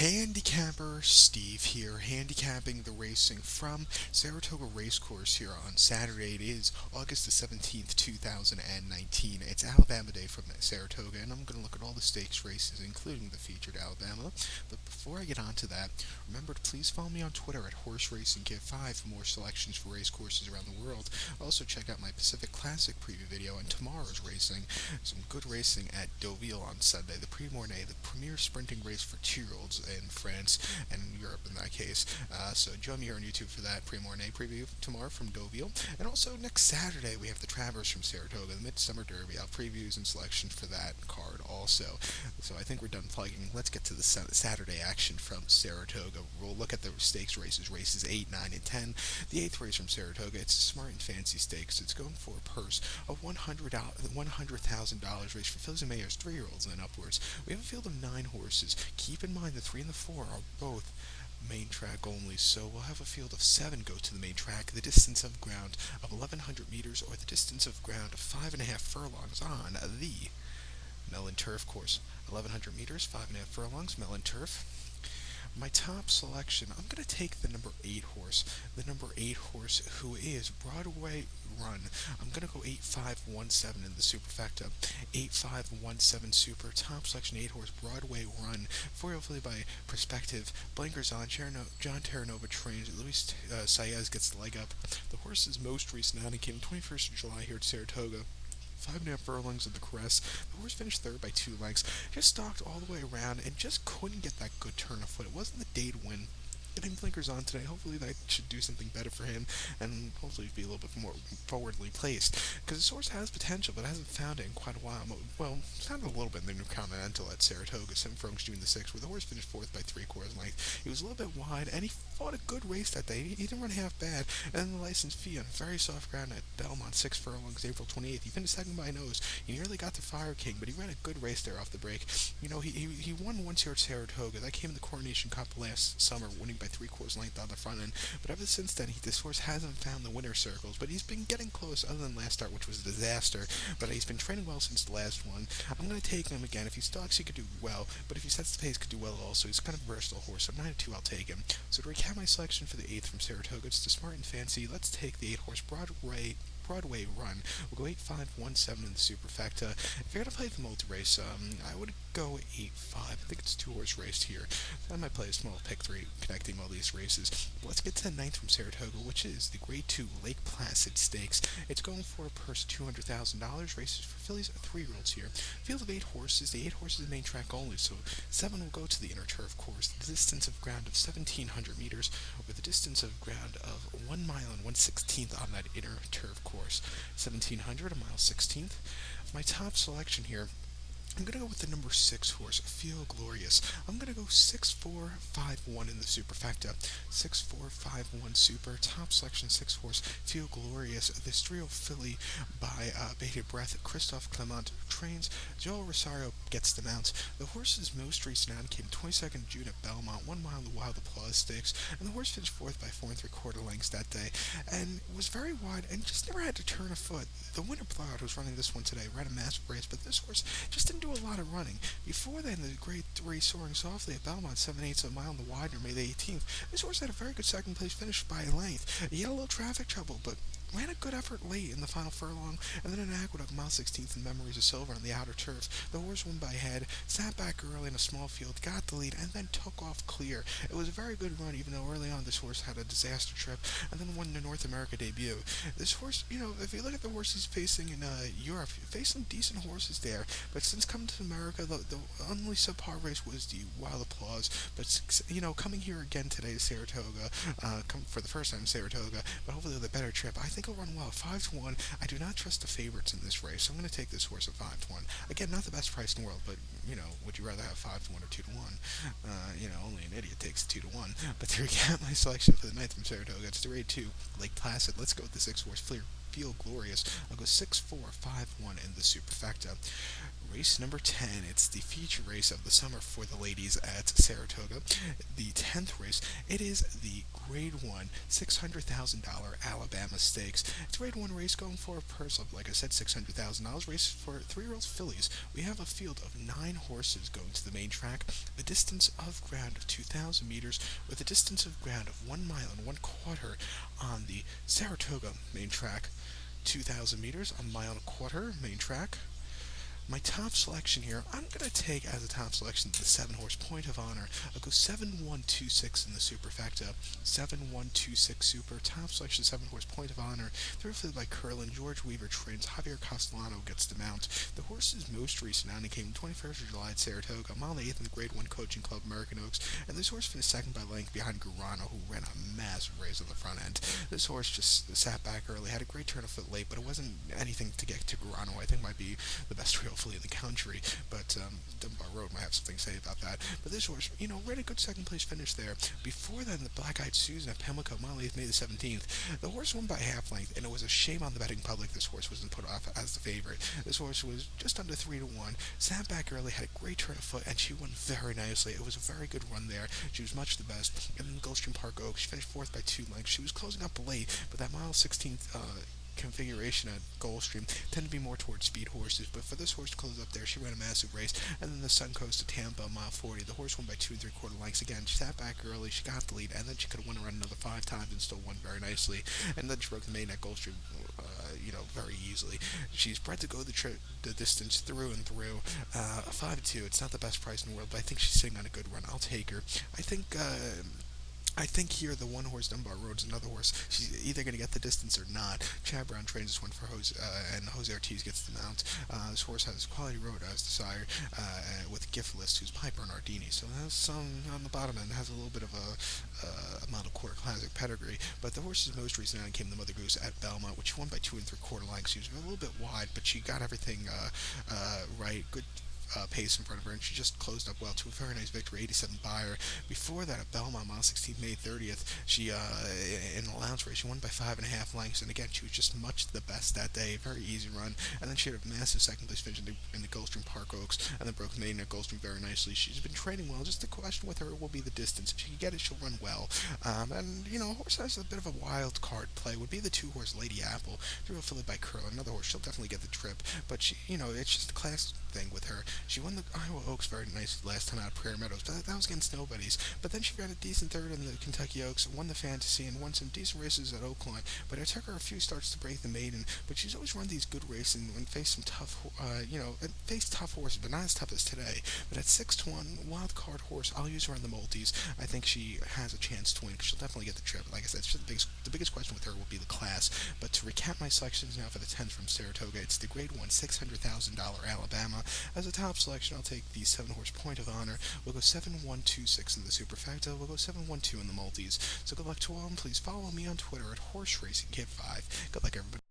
Handicapper Steve here, handicapping the racing from Saratoga Racecourse here on Saturday. It is August the 17th, 2019. It's Alabama Day from Saratoga, and I'm going to look at all the stakes races, including the featured Alabama. But before I get on to that, remember to please follow me on Twitter at Horse Racing Kit 5 for more selections for racecourses around the world. Also, check out my Pacific Classic preview video on tomorrow's racing. Some good racing at Deauville on Sunday, the Prix Mornay, the premier sprinting race for 2-year-olds in France and Europe in that case. So join me here on YouTube for that Prix Mornay preview tomorrow from Deauville. And also next Saturday we have the Travers from Saratoga, the Midsummer Derby. I'll previews and selections for that card also. So I think we're done plugging. Let's get to the Saturday action from Saratoga. We'll look at the stakes races 8, 9, and 10. The 8th race from Saratoga, it's a Smart and Fancy Stakes. It's going for a purse of $100,000 race for fillies and mares, 3-year-olds and upwards. We have a field of 9 horses. Keep in mind the 3 and the 4 are both main track only, so we'll have a field of 7 go to the main track, the distance of ground of 1,100 meters or the distance of ground of 5.5 furlongs on the Mellon Turf course. 1,100 meters, 5.5 furlongs, Mellon Turf. My top selection, I'm going to take the number 8 horse. The number 8 horse who is Broadway Run. I'm going to go 8517 in the superfecta. 8517 super. Top selection 8 horse Broadway Run. 4-year-old filly by Perspective. Blinkers on. John Terranova trains. Luis Saez gets the leg up. The horse's most recent outing came 21st of July here at Saratoga. 5.5 furlongs of the crest. The horse finished third by 2 lengths. Just stalked all the way around and just couldn't get that good turn of foot. It wasn't the day to win. Getting blinkers on today, hopefully that should do something better for him and hopefully be a little bit more forwardly placed, because this horse has potential but hasn't found it in quite a while. Well, found it a little bit in the New Continental at Saratoga, 7 furlongs June the 6th, where the horse finished 4th by 3/4 length. He was a little bit wide and he fought a good race that day. He didn't run half bad, and then the license fee on very soft ground at Belmont, 6 furlongs April 28th. He finished second by a nose. He nearly got to Fire King, but he ran a good race there off the break. You know, he won once here at Saratoga. That came in the Coronation Cup last summer, winning by 3/4 length on the front end, but ever since then, this horse hasn't found the winner's circles, but he's been getting close, other than last start, which was a disaster, but he's been training well since the last one. I'm going to take him again. If he stalks, he could do well, but if he sets the pace, he could do well also. He's kind of a versatile horse, so 9-2, I'll take him. So to recap my selection for the 8th from Saratoga, it's the Smart and Fancy. Let's take the 8 horse Broadway Run. We'll go 8517 in the superfecta. If you're going to play the multi-race, I would go 8-5. I think it's a 2-horse race here. I might play a small pick 3 connecting all these races. But let's get to the 9th from Saratoga, which is the Grade 2 Lake Placid Stakes. It's going for a purse of $200,000. Races for fillies, 3-year-olds here. Field of 8 horses. The 8 horses main track only, so 7 will go to the inner turf course. The distance of ground of 1,700 meters, with a distance of ground of 1 mile and 1/16th on that inner turf course. 1,700, a mile 16th. My top selection here, I'm going to go with the number 6 horse, Feel Glorious. I'm going to go 6-4-5-1 in the superfecta. 6-4-5-1 super. Top selection 6 horse, Feel Glorious. This trio filly by Bated Breath. Christophe Clement trains. Joel Rosario gets the mount. The horse's most recent outing came 22nd of June at Belmont, 1 mile in the Wild Applause Stakes, and the horse finished 4th by 4 3/4 lengths that day, and was very wide and just never had to turn a foot. The winner Blowout, who's running this one today, ran a massive race, but this horse just didn't do a lot of running. Before then, the Grade 3 Soaring Softly at Belmont, 7/8 of a mile in the Widener, May the 18th. This horse had a very good second place finish by a length. He had a little traffic trouble, but ran a good effort late in the final furlong, and then an Aqueduct, mile 16th in Memories of Silver on the outer turf. The horse won by head, sat back early in a small field, got the lead, and then took off clear. It was a very good run, even though early on this horse had a disaster trip, and then won the North America debut. This horse, you know, if you look at the horses facing in Europe, faced some decent horses there, but since coming to America, the only subpar race was the Wild Applause. But, you know, coming here again today to Saratoga, come for the first time to Saratoga, but hopefully with a better trip, I think he'll run well. 5-1. I do not trust the favorites in this race, so I'm going to take this horse at 5-1. Again, not the best price in the world, but, you know, would you rather have 5-1 or 2-1? You know, only an idiot takes 2-1. But to recap my selection for the 9th from Saratoga, it's the Grade 2 Lake Placid. Let's go with the 6 horse Feel Glorious. I'll go 6-4-5-1 in the superfecta. Race number 10. It's the feature race of the summer for the ladies at Saratoga. The 10th race. It is the Grade 1 $600,000 Alabama Stakes. It's a Grade 1 race going for a purse of, like I said, $600,000. Race for 3-year-old fillies. We have a field of 9 horses going to the main track. A distance of ground of 2,000 meters with a distance of ground of 1 mile and 1/4 on the Saratoga main track. 2,000 meters, a mile and a quarter main track. My top selection here, I'm going to take as a top selection the 7-horse Point of Honor. I'll go 7126 in the superfecta. 7126 super. Top selection 7-horse Point of Honor. They're filled by Curlin. George Weaver trains. Javier Castellano gets the mount. The horse's most recent outing came 21st of July at Saratoga, mile and 8th in the Grade 1 Coaching Club American Oaks. And this horse finished second by length behind Gurano, who ran a massive race on the front end. This horse just sat back early, had a great turn of foot late, but it wasn't anything to get to Gurano. I think might be the best real in the country, but Dunbar Road might have something to say about that. But this horse, ran a good second place finish there. Before then, the Black Eyed Susan at Pimlico, mile 8th, May the 17th. The horse won by half length, and it was a shame on the betting public this horse wasn't put off as the favorite. This horse was just under 3-1, sat back early, had a great turn of foot, and she won very nicely. It was a very good run there. She was much the best. And then Gulfstream Park Oaks, she finished 4th by 2 lengths. She was closing up late, but that mile 16th configuration at Gulfstream tend to be more towards speed horses, but for this horse to close up there, she ran a massive race. And then the Suncoast to Tampa, mile 40, the horse won by 2 3/4 lengths. Again, she sat back early, she got the lead, and then she could have won around another 5 times and still won very nicely. And then she broke the main at Gulfstream, very easily. She's bred to go the distance through and through. 5-2, it's not the best price in the world, but I think she's sitting on a good run. I'll take her. I think here the 1-horse Dunbar Road is another horse. She's either going to get the distance or not. Chad Brown trains this one for Jose, and Jose Ortiz gets the mount. This horse has quality road as desired with Gift List, who's Piper Nardini. So it has some on the bottom end, has a little bit of a model quarter classic pedigree. But the horse's most recent outing came the Mother Goose at Belmont, which she won by 2 3/4 lengths. She was a little bit wide, but she got everything right. Good pace in front of her, and she just closed up well to a very nice victory, 87 Buyer. Before that, at Belmont, mile 16th, May 30th, she in the allowance race, she won by 5.5 lengths, and again, she was just much the best that day. Very easy run, and then she had a massive second place finish in the Gulfstream Park Oaks, and then broke the maiden at Gulfstream very nicely. She's been training well. Just the question with her will be the distance. If she can get it, she'll run well. And a horse has a bit of a wild card play. Would be the 2-horse Lady Apple, real filled by Curlin. Another horse, she'll definitely get the trip, but she, it's just a class thing with her. She won the Iowa Oaks very nicely last time out of Prairie Meadows, but that was against nobodies. But then she ran a decent third in the Kentucky Oaks, won the Fantasy, and won some decent races at Oaklawn. But it took her a few starts to break the maiden. But she's always run these good races and faced some tough, faced tough horses, but not as tough as today. But at 6-1, wild card horse, I'll use her on the multis. I think she has a chance to win because she'll definitely get the trip. Like I said, the biggest question with her will be the class. But to recap my selections now for the 10th from Saratoga, it's the Grade 1 $600,000 Alabama. As a top selection, I'll take the 7-horse Point of Honor. We'll go 7126 in the superfecta. We'll go 712 in the multis. So good luck to all, and please follow me on Twitter at HorseRacingKid5. Good luck, everybody.